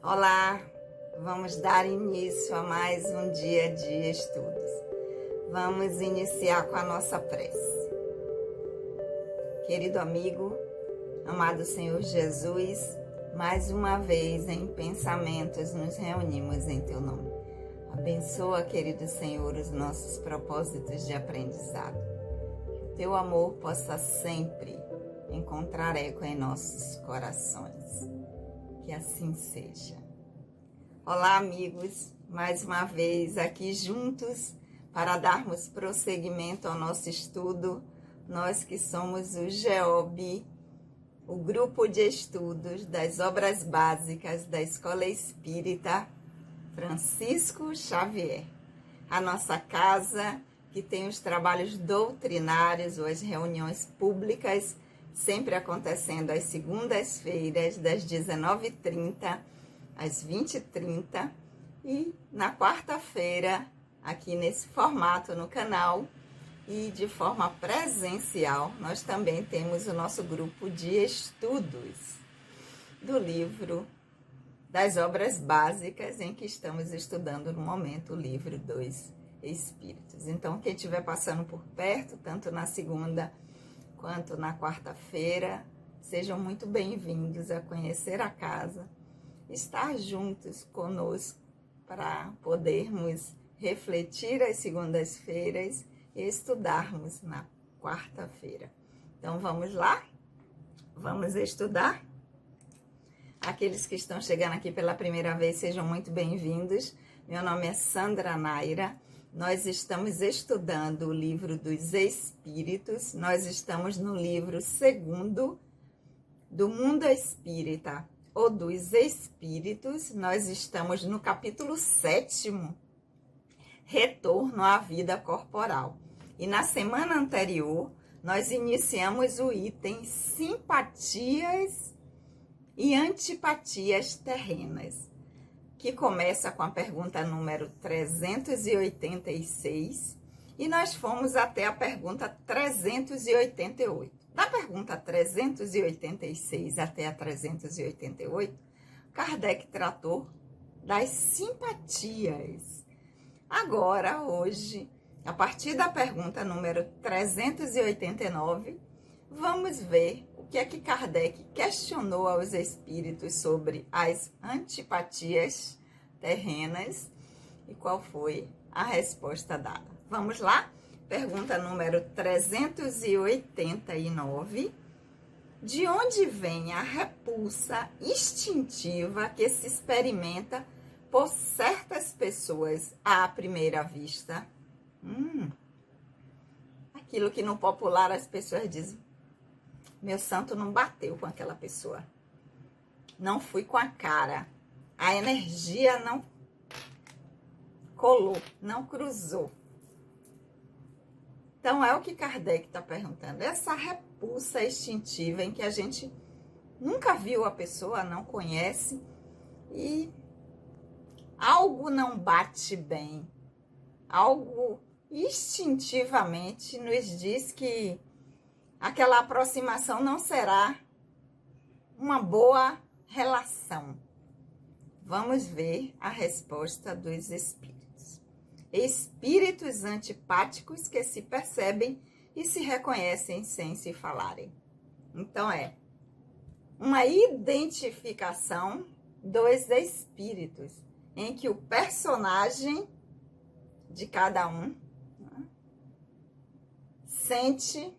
Olá, vamos dar início a mais um dia de estudos. Vamos iniciar com a nossa prece. Querido amigo, amado Senhor Jesus, mais uma vez em pensamentos nos reunimos em Teu nome. Abençoa, querido Senhor, os nossos propósitos de aprendizado. Que o Teu amor possa sempre encontrar eco em nossos corações. Que assim seja. Olá, amigos, mais uma vez aqui juntos para darmos prosseguimento ao nosso estudo. Nós que somos o GEOB, o Grupo de Estudos das Obras Básicas da Escola Espírita Francisco Xavier. A nossa casa que tem os trabalhos doutrinários ou as reuniões públicas sempre acontecendo às segundas-feiras, das 19h30 às 20h30, e na quarta-feira, aqui nesse formato no canal, e de forma presencial, nós também temos o nosso grupo de estudos do livro das Obras Básicas, em que estamos estudando no momento o livro dos Espíritos. Então, quem estiver passando por perto, tanto na segunda quanto na quarta-feira, sejam muito bem-vindos a conhecer a casa, estar juntos conosco para podermos refletir às segundas-feiras e estudarmos na quarta-feira. Então vamos lá? Vamos estudar? Aqueles que estão chegando aqui pela primeira vez, sejam muito bem-vindos. Meu nome é Sandra Naira. Nós estamos estudando o livro dos Espíritos. Nós estamos no livro 2º do Mundo Espírita, ou dos Espíritos. Nós estamos no capítulo 7º, Retorno à Vida Corporal. E na semana anterior, nós iniciamos o item Simpatias e Antipatias Terrenas, que começa com a pergunta número 386, e nós fomos até a pergunta 388. Da pergunta 386 até a 388, Kardec tratou das simpatias. Agora, hoje, a partir da pergunta número 389, vamos ver o que é que Kardec questionou aos espíritos sobre as antipatias terrenas e qual foi a resposta dada. Vamos lá? Pergunta número 389. De onde vem a repulsa instintiva que se experimenta por certas pessoas à primeira vista? Aquilo que no popular as pessoas dizem: meu santo não bateu com aquela pessoa, não fui com a cara, a energia não colou, não cruzou. Então é o que Kardec está perguntando, essa repulsa instintiva em que a gente nunca viu a pessoa, não conhece, e algo não bate bem, algo instintivamente nos diz que aquela aproximação não será uma boa relação. Vamos ver a resposta dos espíritos. Espíritos antipáticos que se percebem e se reconhecem sem se falarem. Então é uma identificação dos espíritos, em que o personagem de cada um sente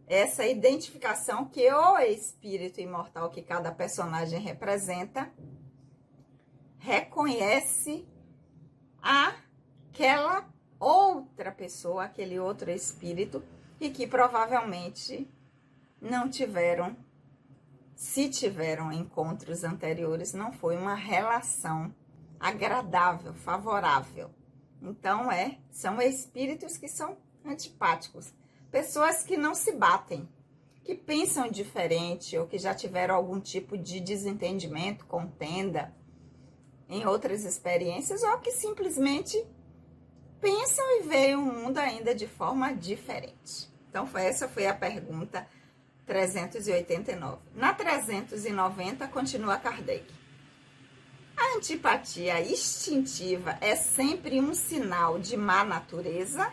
essa identificação que o espírito imortal que cada personagem representa reconhece aquela outra pessoa, aquele outro espírito, e que provavelmente não tiveram, se tiveram encontros anteriores, não foi uma relação agradável, favorável. Então são espíritos que são antipáticos. Pessoas que não se batem, que pensam diferente ou que já tiveram algum tipo de desentendimento, contenda em outras experiências, ou que simplesmente pensam e veem o mundo ainda de forma diferente. Então, essa foi a pergunta 389. Na 390, continua Kardec. A antipatia instintiva é sempre um sinal de má natureza.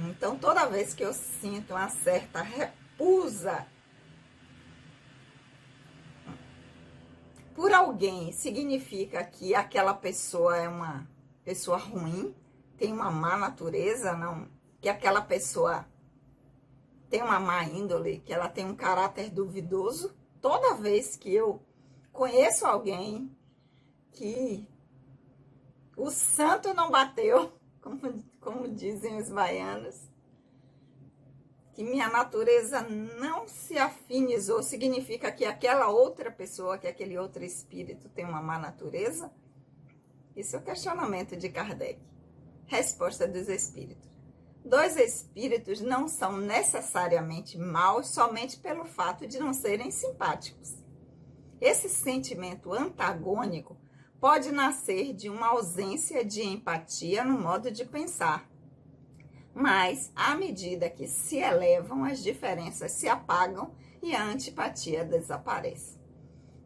Então, toda vez que eu sinto uma certa recusa por alguém, significa que aquela pessoa é uma pessoa ruim, tem uma má natureza, não, que aquela pessoa tem uma má índole, que ela tem um caráter duvidoso. Toda vez que eu conheço alguém que o santo não bateu, como dizem os baianos, que minha natureza não se afinizou, significa que aquela outra pessoa, que aquele outro espírito tem uma má natureza? Isso é o questionamento de Kardec. Resposta dos espíritos. Dois espíritos não são necessariamente maus somente pelo fato de não serem simpáticos. Esse sentimento antagônico pode nascer de uma ausência de empatia no modo de pensar. Mas, à medida que se elevam, as diferenças se apagam e a antipatia desaparece.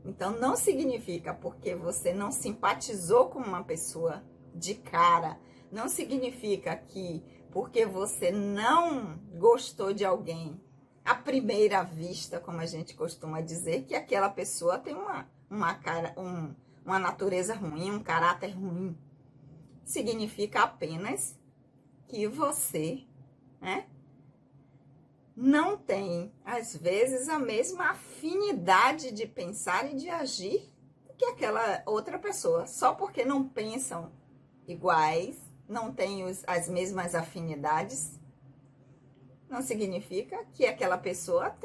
Então, não significa porque você não simpatizou com uma pessoa de cara, não significa que porque você não gostou de alguém à primeira vista, como a gente costuma dizer, que aquela pessoa tem uma natureza ruim, um caráter ruim. Significa apenas que você, né, não tem, às vezes, a mesma afinidade de pensar e de agir que aquela outra pessoa. Só porque não pensam iguais, não têm as mesmas afinidades, não significa que aquela pessoa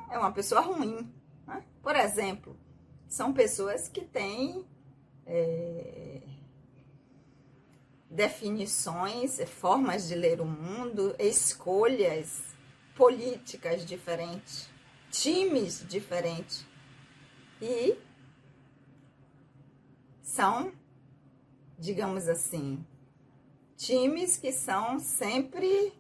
é uma pessoa ruim, né? Por exemplo, são pessoas que têm definições, formas de ler o mundo, escolhas políticas diferentes, times diferentes, e são, digamos assim, times que estão sempre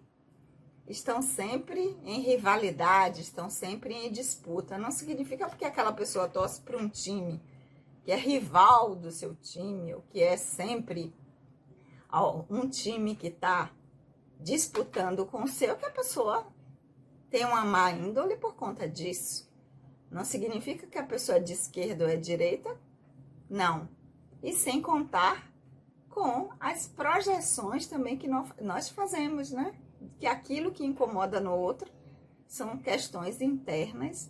em rivalidade, estão sempre em disputa. Não significa porque aquela pessoa torce para um time que é rival do seu time, ou que é sempre um time que está disputando com o seu, que a pessoa tem uma má índole por conta disso. Não significa que a pessoa é de esquerda ou é de direita, não. E sem contar com as projeções também que nós fazemos, né? Que aquilo que incomoda no outro são questões internas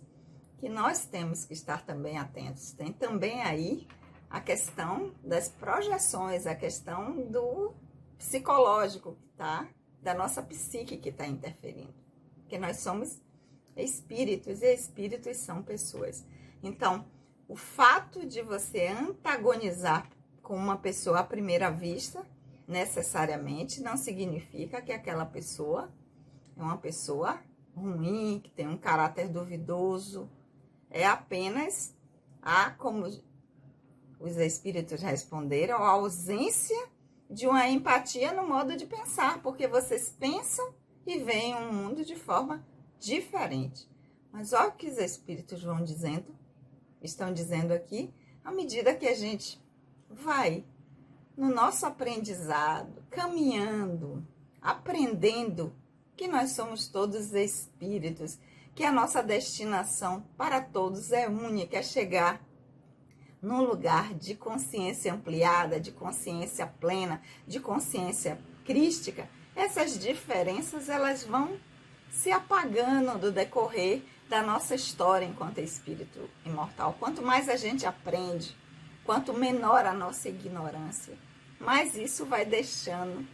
que nós temos que estar também atentos. Tem também aí a questão das projeções, a questão do psicológico, tá? Da nossa psique que está interferindo. Porque nós somos espíritos e espíritos são pessoas. Então, o fato de você antagonizar com uma pessoa à primeira vista, necessariamente, não significa que aquela pessoa é uma pessoa ruim, que tem um caráter duvidoso. É apenas como os espíritos responderam, a ausência de uma empatia no modo de pensar, porque vocês pensam e veem um mundo de forma diferente. Mas olha o que os espíritos estão dizendo aqui, à medida que a gente vai no nosso aprendizado, caminhando, aprendendo que nós somos todos espíritos, que a nossa destinação para todos é única, é chegar num lugar de consciência ampliada, de consciência plena, de consciência crística. Essas diferenças, elas vão se apagando do decorrer da nossa história enquanto espírito imortal. Quanto mais a gente aprende, quanto menor a nossa ignorância, mais isso vai deixando,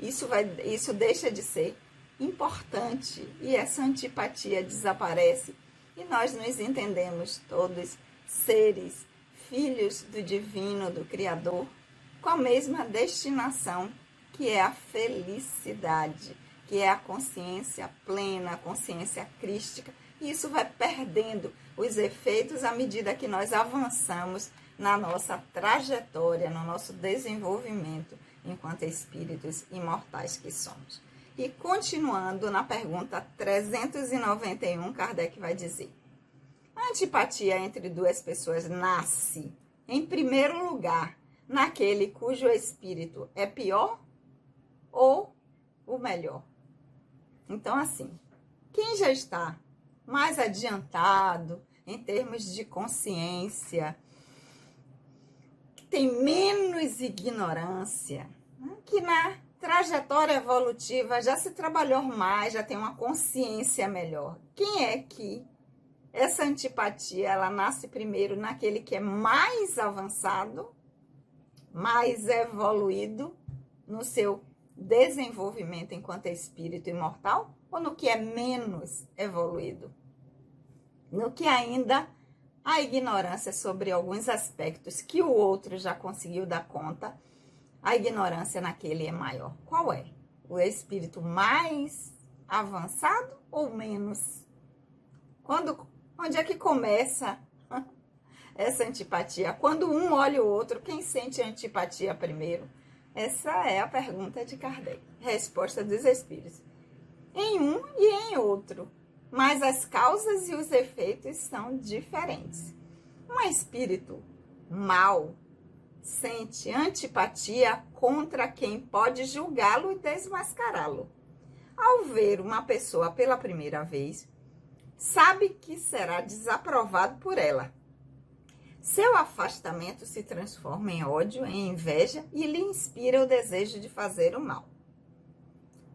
isso deixa de ser importante e essa antipatia desaparece e nós nos entendemos todos seres, filhos do divino, do Criador, com a mesma destinação, que é a felicidade, que é a consciência plena, a consciência crística. E isso vai perdendo os efeitos à medida que nós avançamos na nossa trajetória, no nosso desenvolvimento enquanto espíritos imortais que somos. E continuando na pergunta 391, Kardec vai dizer: a antipatia entre duas pessoas nasce em primeiro lugar naquele cujo espírito é pior ou o melhor? Então, assim, quem já está mais adiantado em termos de consciência, que tem menos ignorância, né? Que na trajetória evolutiva já se trabalhou mais, já tem uma consciência melhor. Quem é que essa antipatia, ela nasce primeiro naquele que é mais avançado, mais evoluído no seu desenvolvimento enquanto espírito imortal, ou no que é menos evoluído? No que ainda a ignorância sobre alguns aspectos que o outro já conseguiu dar conta, a ignorância naquele é maior. Qual é? O espírito mais avançado ou menos? Onde é que começa essa antipatia? Quando um olha o outro, quem sente antipatia primeiro? Essa é a pergunta de Kardec. Resposta dos espíritos. Em um e em outro. Mas as causas e os efeitos são diferentes. Um espírito mau sente antipatia contra quem pode julgá-lo e desmascará-lo. Ao ver uma pessoa pela primeira vez, sabe que será desaprovado por ela. Seu afastamento se transforma em ódio, em inveja e lhe inspira o desejo de fazer o mal.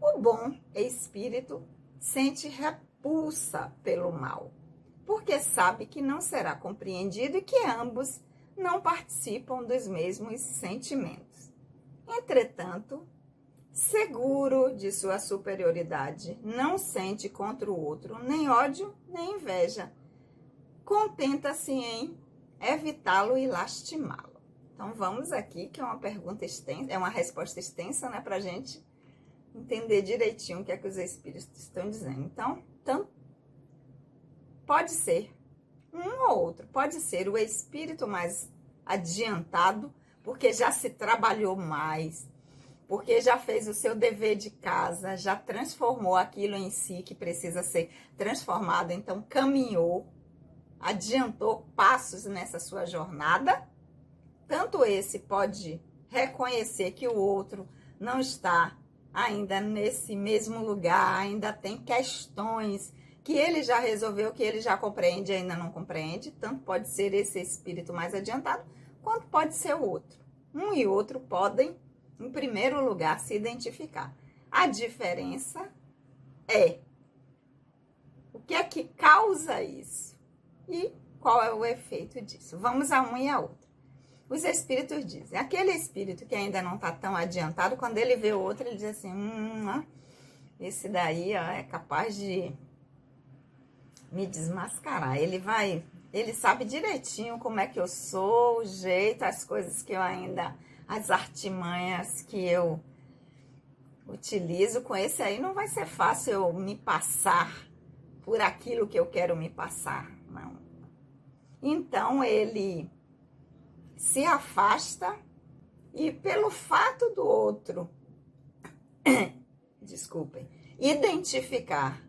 O bom espírito sente repulsa pelo mal, porque sabe que não será compreendido e que ambos não participam dos mesmos sentimentos. Entretanto, seguro de sua superioridade, não sente contra o outro nem ódio nem inveja. Contenta-se em evitá-lo e lastimá-lo. Então vamos aqui, que é uma pergunta extensa, é uma resposta extensa, né, pra gente entender direitinho o que é que os espíritos estão dizendo. Então, pode ser um ou outro, pode ser o espírito mais adiantado, porque já se trabalhou mais, porque já fez o seu dever de casa, já transformou aquilo em si que precisa ser transformado, então caminhou, adiantou passos nessa sua jornada. Tanto esse pode reconhecer que o outro não está ainda nesse mesmo lugar, ainda tem questões que ele já resolveu, que ele já compreende e ainda não compreende. Tanto pode ser esse espírito mais adiantado, quanto pode ser o outro. Um e outro podem, em primeiro lugar, se identificar. A diferença é o que é que causa isso e qual é o efeito disso. Vamos a um e a outro. Os espíritos dizem, aquele espírito que ainda não está tão adiantado, quando ele vê o outro, ele diz assim, esse daí é capaz de me desmascarar. Ele sabe direitinho como é que eu sou, o jeito, as coisas que eu ainda, as artimanhas que eu utilizo. Com esse aí não vai ser fácil eu me passar por aquilo que eu quero me passar, não. Então ele se afasta e pelo fato do outro, desculpem, identificar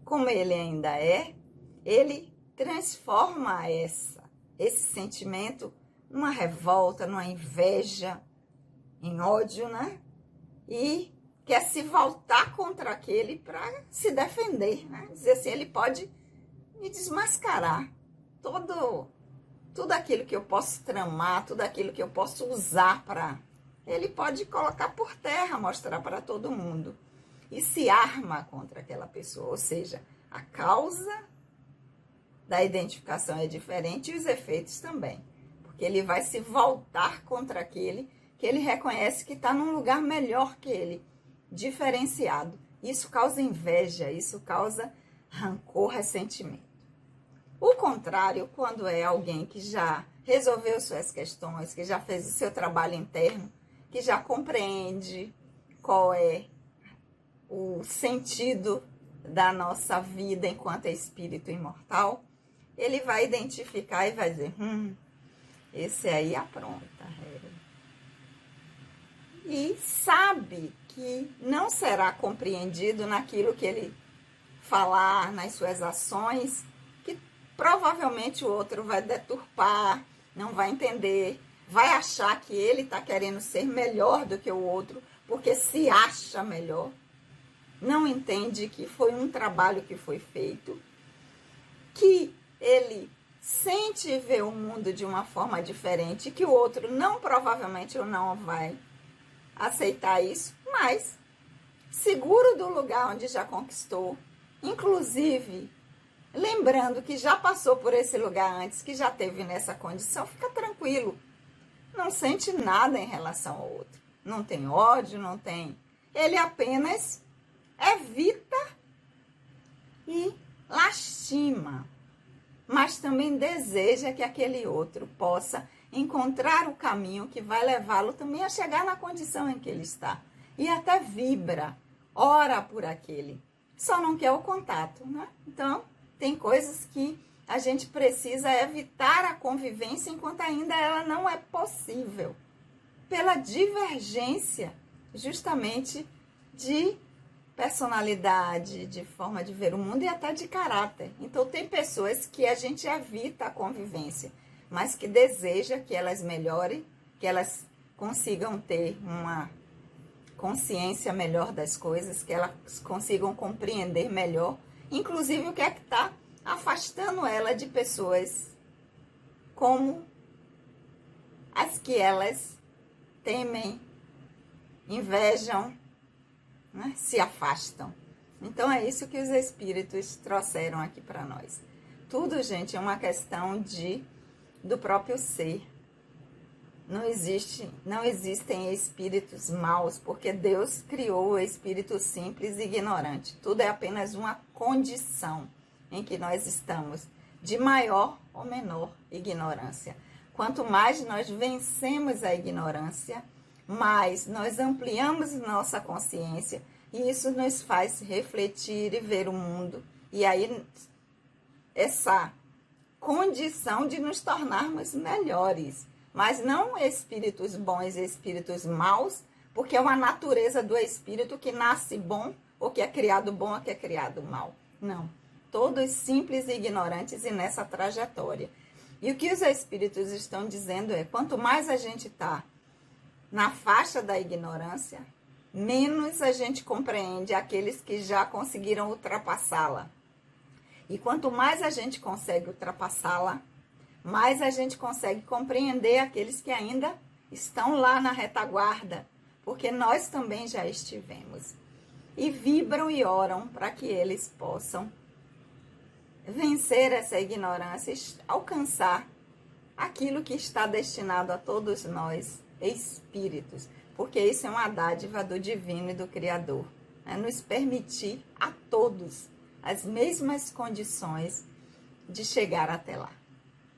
como ele ainda é, ele transforma esse sentimento numa revolta, numa inveja, em ódio, né? E quer se voltar contra aquele para se defender, né? Dizer assim, ele pode me desmascarar tudo aquilo que eu posso tramar, tudo aquilo que eu posso usar para... Ele pode colocar por terra, mostrar para todo mundo. E se arma contra aquela pessoa. Ou seja, a causa da identificação é diferente e os efeitos também. Porque ele vai se voltar contra aquele que ele reconhece que está num lugar melhor que ele, diferenciado. Isso causa inveja, isso causa rancor, ressentimento. O contrário, quando é alguém que já resolveu suas questões, que já fez o seu trabalho interno, que já compreende qual é o sentido da nossa vida enquanto espírito imortal, ele vai identificar e vai dizer, esse aí apronta. E sabe que não será compreendido naquilo que ele falar, nas suas ações, que provavelmente o outro vai deturpar, não vai entender, vai achar que ele está querendo ser melhor do que o outro, porque se acha melhor. Não entende que foi um trabalho que foi feito, que ele sente e vê o mundo de uma forma diferente, que o outro não, provavelmente, não vai aceitar isso, mas seguro do lugar onde já conquistou, inclusive lembrando que já passou por esse lugar antes, que já esteve nessa condição, fica tranquilo. Não sente nada em relação ao outro. Não tem ódio, não tem. Ele apenas evita e lastima, mas também deseja que aquele outro possa encontrar o caminho que vai levá-lo também a chegar na condição em que ele está. E até vibra, ora por aquele. Só não quer o contato, né? Então, tem coisas que a gente precisa evitar a convivência enquanto ainda ela não é possível. Pela divergência, justamente, de personalidade, de forma de ver o mundo e até de caráter. Então, tem pessoas que a gente evita a convivência, mas que deseja que elas melhorem, que elas consigam ter uma consciência melhor das coisas, que elas consigam compreender melhor, inclusive o que é que está afastando ela de pessoas como as que elas temem, invejam, né? Se afastam. Então é isso que os espíritos trouxeram aqui para nós. Tudo, gente, é uma questão do próprio ser. Não existem espíritos maus, porque Deus criou o espírito simples e ignorante. Tudo é apenas uma condição em que nós estamos, de maior ou menor ignorância. Quanto mais nós vencemos a ignorância, mais nós ampliamos nossa consciência, e isso nos faz refletir e ver o mundo. E aí, essa condição de nos tornarmos melhores. Mas não espíritos bons e espíritos maus, porque é uma natureza do espírito que nasce bom, ou que é criado bom, ou que é criado mal. Não. Todos simples e ignorantes e nessa trajetória. E o que os espíritos estão dizendo é, quanto mais a gente está na faixa da ignorância, menos a gente compreende aqueles que já conseguiram ultrapassá-la. E quanto mais a gente consegue ultrapassá-la, mais a gente consegue compreender aqueles que ainda estão lá na retaguarda, porque nós também já estivemos. E vibram e oram para que eles possam vencer essa ignorância e alcançar aquilo que está destinado a todos nós, espíritos, porque isso é uma dádiva do divino e do Criador, né? Nos permitir a todos as mesmas condições de chegar até lá.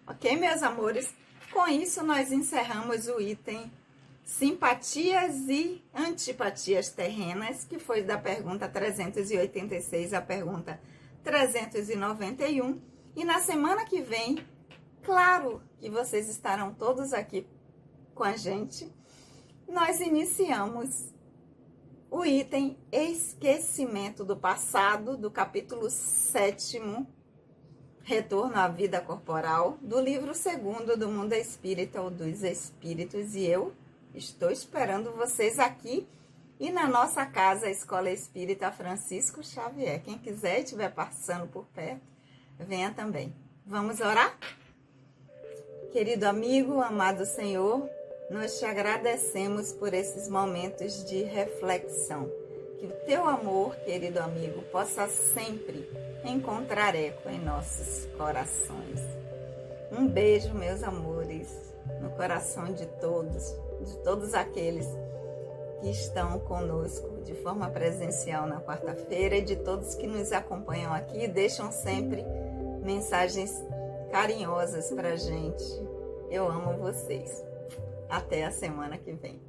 Ok, meus amores? Com isso, nós encerramos o item simpatias e antipatias terrenas, que foi da pergunta 386 à pergunta 391. E na semana que vem, claro que vocês estarão todos aqui com a gente, nós iniciamos o item esquecimento do passado, do capítulo 7º, Retorno à Vida Corporal, do livro 2º do Mundo Espírita ou dos Espíritos. E eu estou esperando vocês aqui e na nossa casa, a Escola Espírita Francisco Xavier. Quem quiser e estiver passando por perto, venha também. Vamos orar? Querido amigo, amado Senhor, nós te agradecemos por esses momentos de reflexão. Que o teu amor, querido amigo, possa sempre encontrar eco em nossos corações. Um beijo, meus amores, no coração de todos aqueles que estão conosco de forma presencial na quarta-feira e de todos que nos acompanham aqui e deixam sempre mensagens carinhosas pra gente. Eu amo vocês. Até a semana que vem.